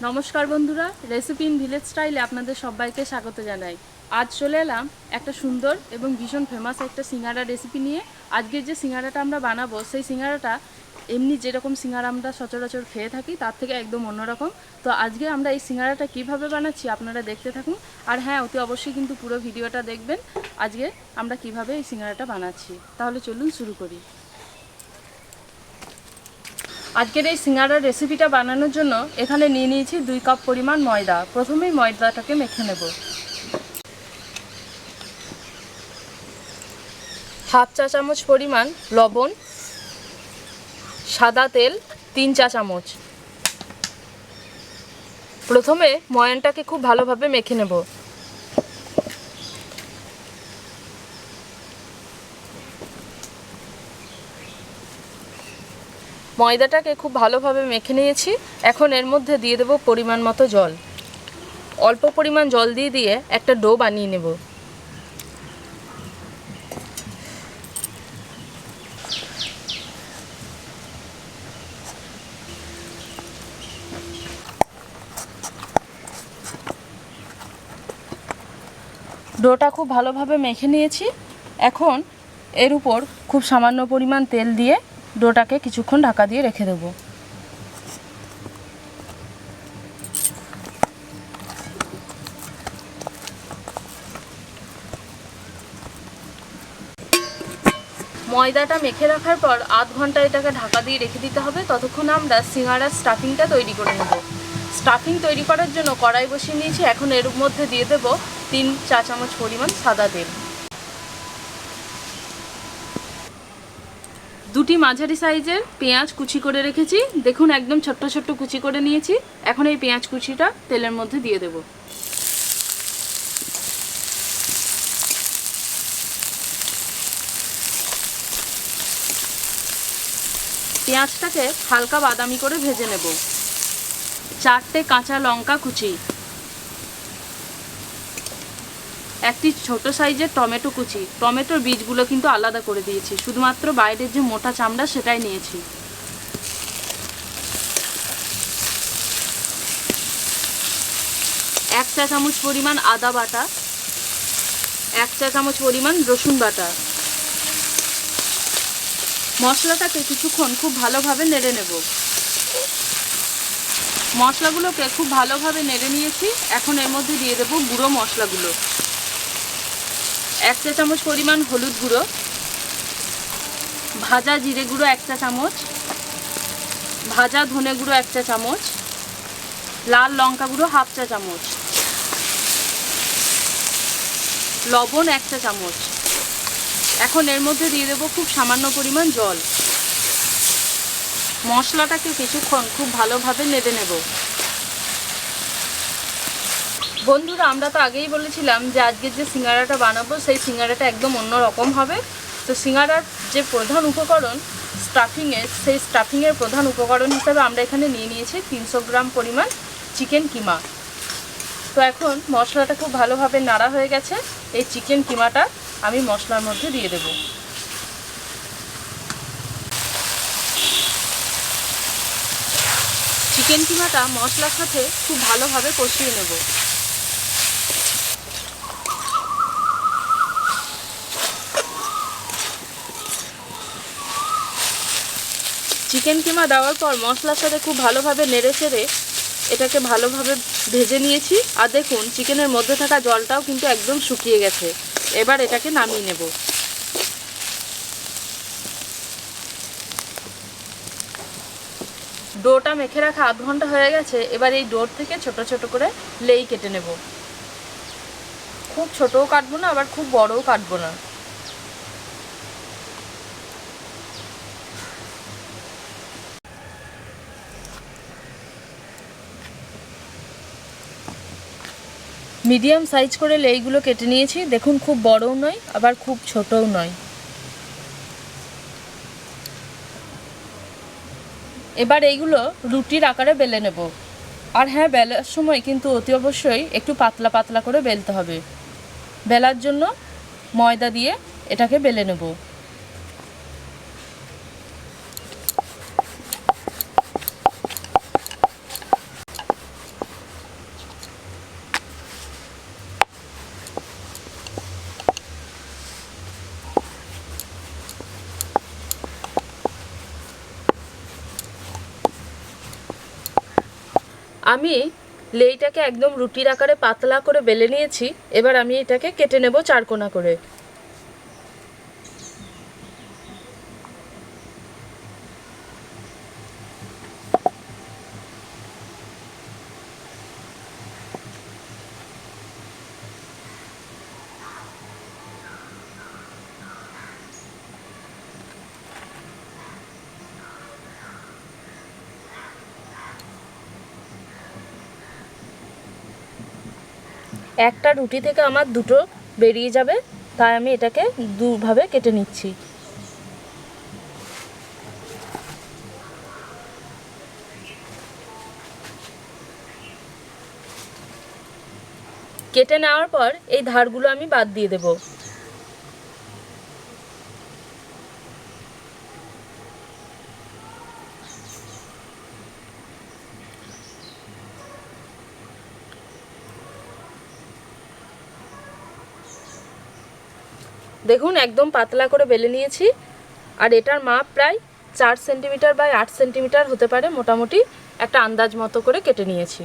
নমস্কার বন্ধুরা, recipe in village স্টাইলে আপনাদের সবাইকে স্বাগত জানাই। আজ চলে এলাম একটা সুন্দর এবং ভীষণ ফেমাস একটা সিঙ্গারা রেসিপি নিয়ে। আজকের যে সিঙ্গারাটা আমরা বানাবো সেই সিঙ্গারাটা এমনি যেরকম সিঙ্গারা আমরা সচরাচর খেয়ে থাকি তার থেকে একদম অন্যরকম। তো আজকে আমরা এই সিঙ্গারাটা কিভাবে বানাচ্ছি আপনারা দেখতে থাকুন। আর হ্যাঁ, অতি অবশ্যই কিন্তু পুরো ভিডিওটা দেখবেন আজকে আমরা কিভাবে এই সিঙ্গারাটা বানাচ্ছি। তাহলে চলুন শুরু করি। আজকের এই সিঙ্গারার রেসিপিটা বানানোর জন্য এখানে নিয়ে নিয়েছি 2 কাপ পরিমাণ ময়দা। প্রথমেই ময়দাটাকে মেখে নেব। হাফ চা চামচ পরিমাণ লবণ, সাদা তেল 3 চা চামচ। প্রথমে ময়ানটাকে খুব ভালোভাবে মেখে নেব। ময়দাটাকে খুব ভালোভাবে মেখে নিয়েছি। এখন এর মধ্যে দিয়ে দেব পরিমাণ মতো জল। অল্প পরিমাণ জল দিয়ে একটা ডো বানিয়ে নেব। ডোটা খুব ভালোভাবে মেখে নিয়েছি। এখন এর উপর খুব সামান্য পরিমাণ তেল দিয়ে ডোটাকে কিছুক্ষণ ঢাকা দিয়ে রেখে দেব। ময়দাটা মেখে রাখার পর আধ ঘন্টা এটাকে ঢাকা দিয়ে রেখে দিতে হবে। ততক্ষণ আমরা সিঙ্গারার স্টাফিংটা তৈরি করে নেব। স্টাফিং তৈরি করার জন্য কড়াই বসিয়ে নিয়েছি। এখন এর মধ্যে দিয়ে দেব 3 চা চামচ পরিমাণ সাদা তেল। দুটি মাঝারি সাইজের পেঁয়াজ কুচি করে রেখেছি। দেখুন একদম ছোট্ট ছোট্ট কুচি করে নিয়েছি। এখন এই পেঁয়াজ কুচিটা তেলের মধ্যে দিয়ে দেব। পেঁয়াজটাকে হালকা বাদামি করে ভেজে নেব। 4টে কাঁচা লঙ্কা কুচি, একটি ছোট সাইজের টমেটো কুচি। টমেটোর বীজগুলো কিন্তু আলাদা করে দিয়েছি, শুধুমাত্র বাইরের যে মোটা চামড়া সেটাই নিয়েছি। 1 চা চামচ পরিমাণ আদা বাটা, 1 চা চামচ পরিমাণ রসুন বাটা। মশলাটাকে কিছুক্ষণ খুব ভালোভাবে নেড়ে নেব। মশলাগুলোকে খুব ভালোভাবে নেড়ে নিয়েছি। এখন এর মধ্যে দিয়ে দেব গুঁড়ো মশলাগুলো। 1 চা চামচ পরিমাণ হলুদ গুঁড়ো, ভাজা জিরে গুঁড়ো 1 চা চামচ, ভাজা ধনে গুঁড়ো 1 চা চামচ, লাল লঙ্কা গুঁড়ো হাফ চা চামচ, লবণ 1 চা চামচ। এখন এর মধ্যে দিয়ে দেব খুব সামান্য পরিমাণ জল। মশলাটাকে কিছুক্ষণ খুব ভালোভাবে নেড়ে নেব। বন্ধুরা, আমরা তো আগেই বলেছিলাম যে আজকের যে সিঙ্গারাটা বানাবো সেই সিঙ্গারাটা একদম অন্য রকম হবে। তো সিঙ্গারার যে প্রধান উপকরণ স্টাফিংয়ের, সেই স্টাফিংয়ের প্রধান উপকরণ হিসেবে আমরা এখানে নিয়ে নিয়েছি 300 গ্রাম পরিমাণ চিকেন কিমা। তো এখন মশলাটা খুব ভালোভাবে নাড়া হয়ে গেছে। এই চিকেন কিমাটা আমি মশলার মধ্যে দিয়ে দেব। চিকেন কিমাটা মশলার সাথে খুব ভালোভাবে কষিয়ে নেব। চিকেন কিমা দেওয়ার পর মশলার সাথে খুব ভালোভাবে নেড়ে চেড়ে এটাকে ভালোভাবে ভেজে নিয়েছি। আর দেখুন চিকেনের মধ্যে থাকা জলটাও কিন্তু একদম শুকিয়ে গেছে। এবার এটাকে নামিয়ে নেব। ডোটা মেখে রাখা আধ ঘন্টা হয়ে গেছে। এবার এই ডোর থেকে ছোট ছোট করে লেই কেটে নেব। খুব ছোটও কাটবো না, আবার খুব বড়ও কাটবো না। মিডিয়াম সাইজ করে লেইগুলো কেটে নিয়েছি। দেখুন খুব বড়ও নয়, আবার খুব ছোটও নয়। এবার এইগুলো রুটির আকারে বেলে নেব। আর হ্যাঁ, বেলার সময় কিন্তু অতি অবশ্যই একটু পাতলা পাতলা করে বেলতে হবে। বেলার জন্য ময়দা দিয়ে এটাকে বেলে নেব। আমি লেইটাকে একদম রুটির আকারে পাতলা করে বেলে নিয়েছি। এবার আমি এটাকে কেটে নেব চারকোনা করে। একটা রুটি থেকে আমার দুটো বেরিয়ে যাবে, তাই আমি এটাকে দুভাবে কেটে নিচ্ছি। কেটে নেওয়ার পর এই ধারগুলো আমি বাদ দিয়ে দেব। দেখুন একদম পাতলা করে বেলে নিয়েছি। আর এটার মাপ প্রায় 4 সেন্টিমিটার বাই 8 সেন্টিমিটার হতে পারে, মোটামুটি একটা আন্দাজ মতো করে কেটে নিয়েছি।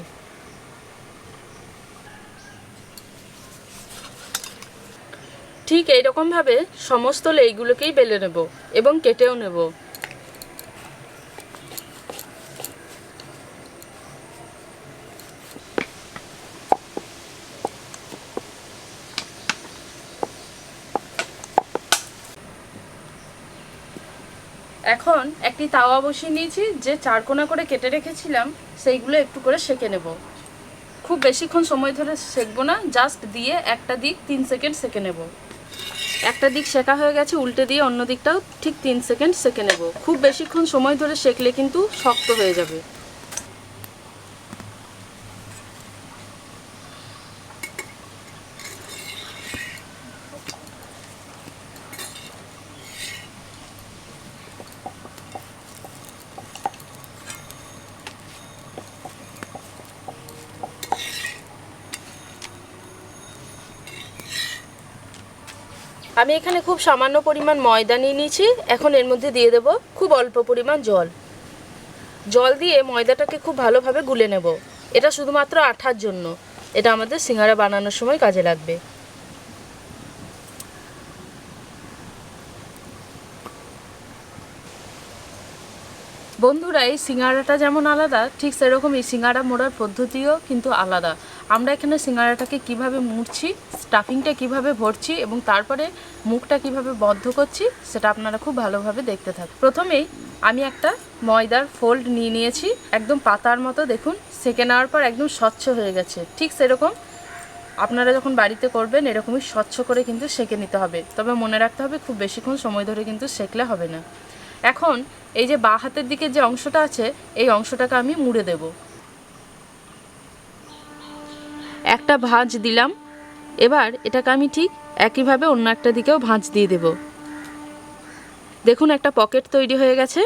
ঠিক এইরকমভাবে সমস্ত লেইগুলোকেই বেলে নেব এবং কেটেও নেব। এখন একটি তাওয়া বসিয়ে নিয়েছি, যে চারকোনা করে কেটে রেখেছিলাম সেইগুলো একটু করে সেঁকে নেব। খুব বেশিক্ষণ সময় ধরে সেঁকবো না, জাস্ট দিয়ে একটা দিক 3 সেকেন্ড সেঁকে নেব। একটা দিক সেঁকা হয়ে গেছে, উল্টে দিয়ে অন্য দিকটাও ঠিক 3 সেকেন্ড সেঁকে নেব। খুব বেশিক্ষণ সময় ধরে সেঁকলে কিন্তু শক্ত হয়ে যাবে। আমি এখানে খুব সামান্য পরিমাণ ময়দা নিয়ে নিয়েছি। এখন এর মধ্যে দিয়ে দেব খুব অল্প পরিমাণ জল। জল দিয়ে ময়দাটাকে খুব ভালোভাবে গুলে নেব। এটা শুধুমাত্র আঠার জন্য, এটা আমাদের সিঙ্গারা বানানোর সময় কাজে লাগবে। বন্ধুরা, এই সিঙ্গারাটা যেমন আলাদা, ঠিক সেরকম এই সিঙ্গারা মোড়ার পদ্ধতিও কিন্তু আলাদা। আমরা এখানে সিঙ্গারাটাকে কিভাবে মুড়ছি, স্টাফিংটা কিভাবে ভরছি এবং তারপরে মুখটা কিভাবে বদ্ধ করছি, সেটা আপনারা খুব ভালোভাবে দেখতে থাকুন। প্রথমেই আমি একটা ময়দার ফোল্ড নিয়ে নিয়েছি, একদম পাতার মতো। দেখুন সেঁকে নেওয়ার পর একদম স্বচ্ছ হয়ে গেছে। ঠিক সেরকম আপনারা যখন বাড়িতে করবেন এরকমই স্বচ্ছ করে কিন্তু সেঁকে নিতে হবে। তবে মনে রাখতে হবে খুব বেশিক্ষণ সময় ধরে কিন্তু সেঁকলে হবে না। এখন এই যে বাঁ হাতের দিকে যে অংশটা আছে, এই অংশটাকে আমি মুড়ে দেব। একটা ভাঁজ দিলাম। এবার এটাকে আমি ঠিক একইভাবে অন্য একটা দিকেও ভাঁজ দিয়ে দেব। দেখুন একটা পকেট তৈরি হয়ে গেছে।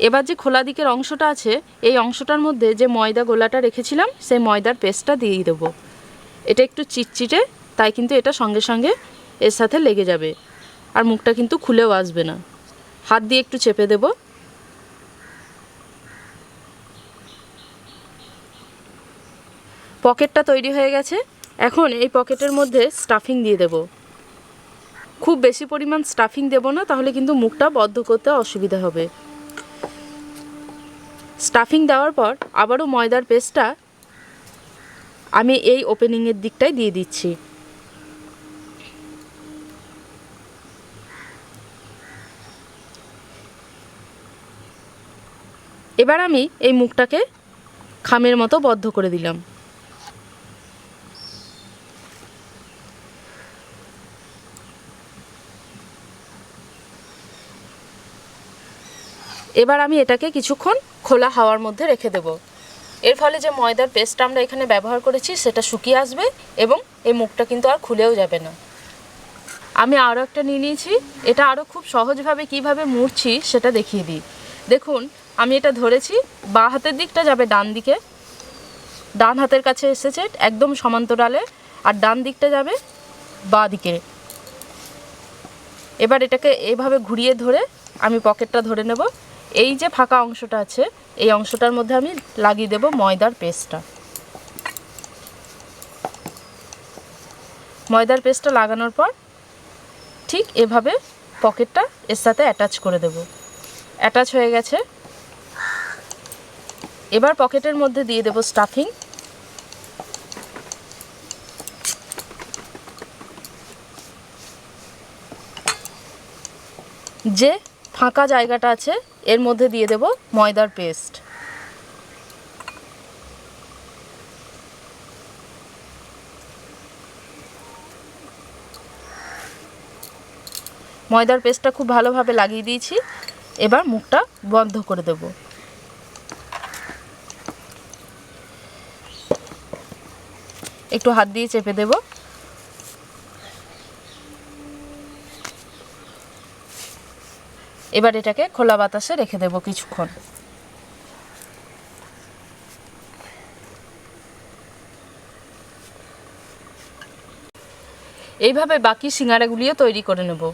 এবার যে খোলা দিকের অংশটা আছে, এই অংশটার মধ্যে যে ময়দা গোলাটা রেখেছিলাম সেই ময়দার পেস্টটা দিয়ে দেবো। এটা একটু চিটচিটে, তাই কিন্তু এটা সঙ্গে সঙ্গে এর সাথে লেগে যাবে আর মুখটা কিন্তু খুলেও আসবে না। হাত দিয়ে একটু চেপে দেব। পকেটটা তৈরি হয়ে গেছে। এখন এই পকেটের মধ্যে স্টাফিং দিয়ে দেব। খুব বেশি পরিমাণ স্টাফিং দেব না, তাহলে কিন্তু মুখটা বদ্ধ করতে অসুবিধা হবে। স্টাফিং দেওয়ার পর আবারও ময়দার পেস্টটা আমি এই ওপেনিংয়ের দিকটায় দিয়ে দিচ্ছি। এবার আমি এই মুখটাকে খামের মতো বদ্ধ করে দিলাম। এবার আমি এটাকে কিছুক্ষণ খোলা হাওয়ার মধ্যে রেখে দেব। এর ফলে যে ময়দার পেস্টটা আমরা এখানে ব্যবহার করেছি সেটা শুকিয়ে আসবে এবং এই মুখটা কিন্তু আর খুলেও যাবে না। আমি আরও একটা নিয়ে নিয়েছি। এটা আরও খুব সহজভাবে কিভাবে মুড়ছি সেটা দেখিয়ে দিই। দেখুন আমি এটা ধরেছি, বাঁ হাতের দিকটা যাবে ডান দিকে, ডান হাতের কাছে এসেছে একদম সমান্তরালে, আর ডান দিকটা যাবে বাঁ দিকে। এবার এটাকে এভাবে ঘুরিয়ে ধরে আমি পকেটটা ধরে নেব এই যে ফাঁকা অংশটা আছে এই অংশটার মধ্যে আমি লাগিয়ে দেব ময়দার পেস্টটা। ময়দার পেস্টটা লাগানোর পর ঠিক এভাবে পকেটটা এর সাথে অ্যাটাচ করে দেব। অ্যাটাচ হয়ে গেছে। এবার পকেটের মধ্যে দিয়ে দেব স্টাফিং। যে ফাঁকা জায়গাটা আছে এর মধ্যে দিয়ে দেব ময়দার পেস্ট। ময়দার পেস্টটা খুব ভালোভাবে লাগিয়ে দিয়েছি। এবার মুখটা বন্ধ করে দেব। একটু হাত দিয়ে চেপে দেব। এবার এটাকে খোলা বাতাসে রেখে দেব কিছুক্ষণ। এইভাবে বাকি সিঙ্গারাগুলিও তৈরি করে নেব।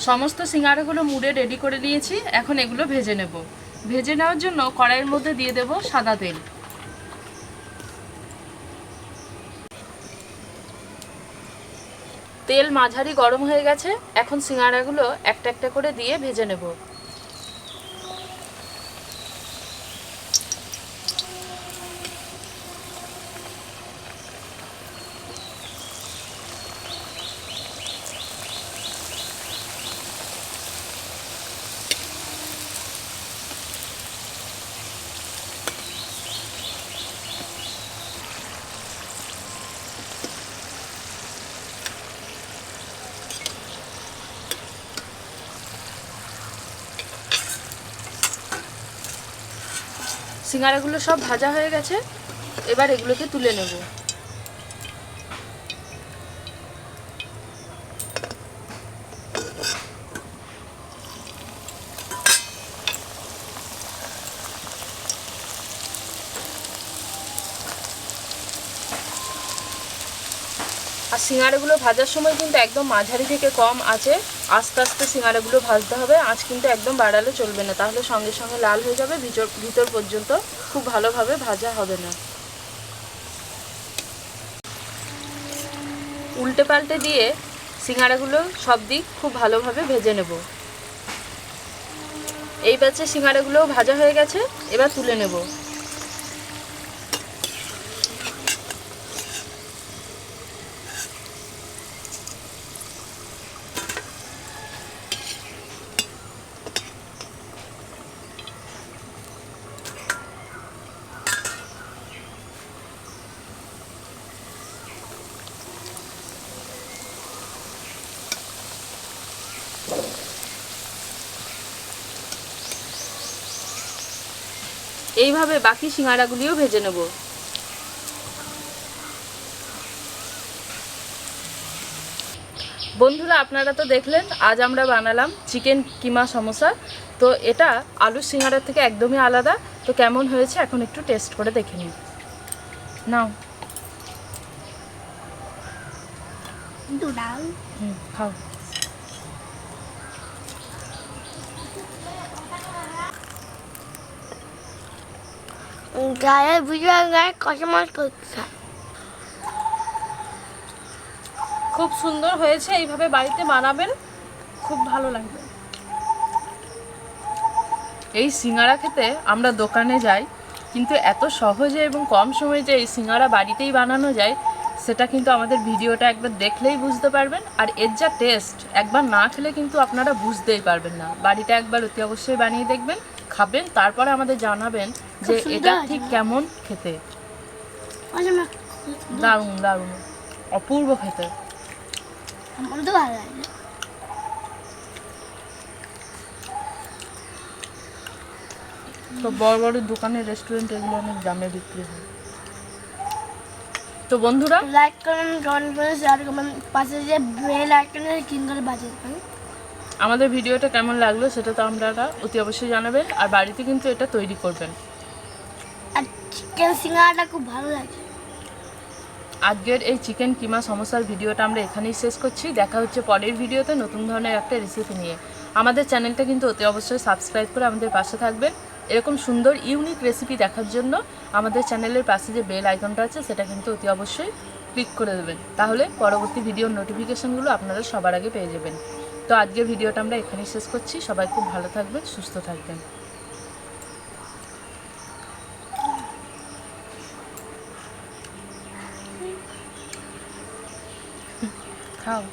সমস্ত সিঙ্গারাগুলো মুড়ে রেডি করে নিয়েছি। এখন এগুলো ভেজে নেব। ভেজে নেওয়ার জন্য কড়াইয়ের মধ্যে দিয়ে দেব সাদা তেল। তেল মাঝারি গরম হয়ে গেছে। এখন সিঙ্গারাগুলো একটা একটা করে দিয়ে ভেজে নেব। সিঙ্গারাগুলো সব ভাজা হয়ে গেছে। এবার এগুলোকে তুলে নেব। আর সিঙ্গারাগুলো ভাজার সময় কিন্তু একদম মাঝারি থেকে কম আঁচে আস্তে আস্তে সিঙ্গারাগুলো ভাজতে হবে। আঁচ কিন্তু একদম বাড়ালে চলবে না, তাহলে সঙ্গে সঙ্গে লাল হয়ে যাবে, ভিতর পর্যন্ত খুব ভালোভাবে ভাজা হবে না। উল্টে পাল্টে দিয়ে সিঙ্গারাগুলো সব দিক খুব ভালোভাবে ভেজে নেব। এই ব্যাচে সিঙ্গারাগুলোও ভাজা হয়ে গেছে। এবার তুলে নেব। এইভাবে বাকি সিঙ্গারাগুলিও ভেজে নেব। বন্ধুরা, আপনারা তো দেখলেন আজ আমরা বানালাম চিকেন কিমা সমোসা। তো এটা আলুর সিঙ্গারার থেকে একদমই আলাদা। তো কেমন হয়েছে এখন একটু টেস্ট করে দেখে নিন। নাও খাও। গায়ে ভিজে গায়ে কচমাচ করছে। খুব সুন্দর হয়েছে। এইভাবে বাড়িতে বানাবেন, খুব ভালো লাগবে। এই সিঙ্গারা খেতে আমরা দোকানে যাই, কিন্তু এত সহজে এবং কম সময়ে যে এই সিঙ্গারা বাড়িতেই বানানো যায় সেটা কিন্তু আমাদের ভিডিওটা একবার দেখলেই বুঝতে পারবেন। আর এর যা টেস্ট, একবার না খেলে কিন্তু আপনারা বুঝতেই পারবেন না। বাড়িটা একবার অতি অবশ্যই বানিয়ে দেখবেন, খাবেন, তারপরে আমাদের জানাবেন যে এটা ঠিক কেমন খেতে। দারুণ দারুণ, অপূর্ব খেতে। আমার তো ভালো লাগে। তো বড় বড় দোকানে, রেস্টুরেন্ট, এগুলো অনেক দামে বিক্রি হয়। তো বন্ধুরা, লাইক করুন, কমেন্ট করুন, শেয়ার করুন, পাশে যে বেল আইকনের ক্লিক করে বাজিয়ে দেবেন। আমাদের ভিডিওটা কেমন লাগলো সেটা তো আপনারা অতি অবশ্যই জানাবেন, আর বাড়িতে কিন্তু এটা তৈরি করবেন। আর চিকেন সিঙ্গারাটা খুব ভালো লাগে। আজকের এই চিকেন কিমা সমোসার ভিডিওটা আমরা এখানেই শেষ করছি। দেখা হচ্ছে পরের ভিডিওতে নতুন ধরনের একটা রেসিপি নিয়ে। আমাদের চ্যানেলটা কিন্তু অতি অবশ্যই সাবস্ক্রাইব করে আমাদের পাশে থাকবেন। এরকম সুন্দর ইউনিক রেসিপি দেখার জন্য আমাদের চ্যানেলের পাশে যে বেল আইকনটা আছে সেটা কিন্তু অতি অবশ্যই ক্লিক করে দেবেন, তাহলে পরবর্তী ভিডিওর নোটিফিকেশনগুলো আপনারা সবার আগে পেয়ে যাবেন। তো আজকের ভিডিওটা আমরা এখানেই শেষ করছি। সবাই খুব ভালো থাকবেন, সুস্থ থাকবেন। খাও।